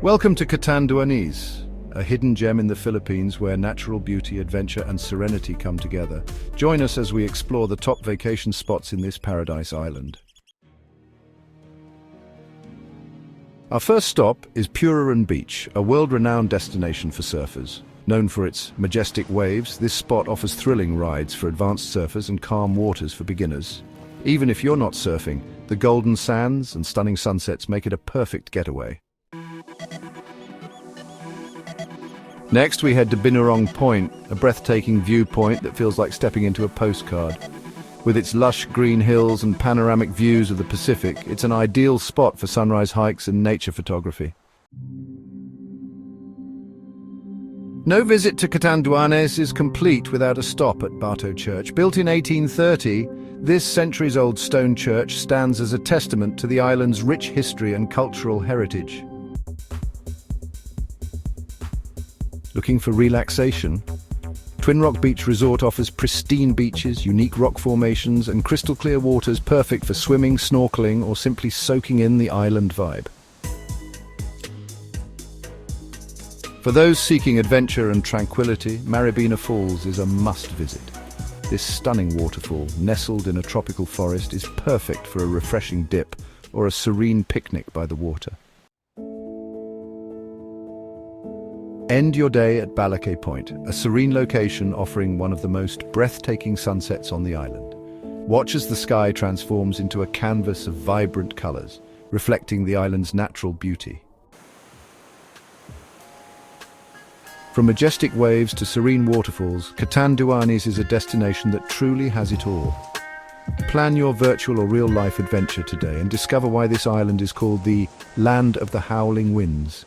Welcome to Catanduanes, a hidden gem in the Philippines where natural beauty, adventure and serenity come together. Join us as we explore the top vacation spots in this paradise island. Our first stop is Puraran Beach, a world-renowned destination for surfers. Known for its majestic waves, this spot offers thrilling rides for advanced surfers and calm waters for beginners. Even if you're not surfing, the golden sands and stunning sunsets make it a perfect getaway. Next, we head to Binurong Point, a breathtaking viewpoint that feels like stepping into a postcard. With its lush green hills and panoramic views of the Pacific, it's an ideal spot for sunrise hikes and nature photography. No visit to Catanduanes is complete without a stop at Bato Church. Built in 1830, this centuries-old stone church stands as a testament to the island's rich history and cultural heritage. Looking for relaxation? Twin Rock Beach Resort offers pristine beaches, unique rock formations, and crystal-clear waters perfect for swimming, snorkeling, or simply soaking in the island vibe. For those seeking adventure and tranquility, Maribina Falls is a must-visit. This stunning waterfall, nestled in a tropical forest, is perfect for a refreshing dip or a serene picnic by the water. End your day at Balakay Point, a serene location offering one of the most breathtaking sunsets on the island. Watch as the sky transforms into a canvas of vibrant colors, reflecting the island's natural beauty. From majestic waves to serene waterfalls, Catanduanes is a destination that truly has it all. Plan your virtual or real-life adventure today and discover why this island is called the Land of the Howling Winds.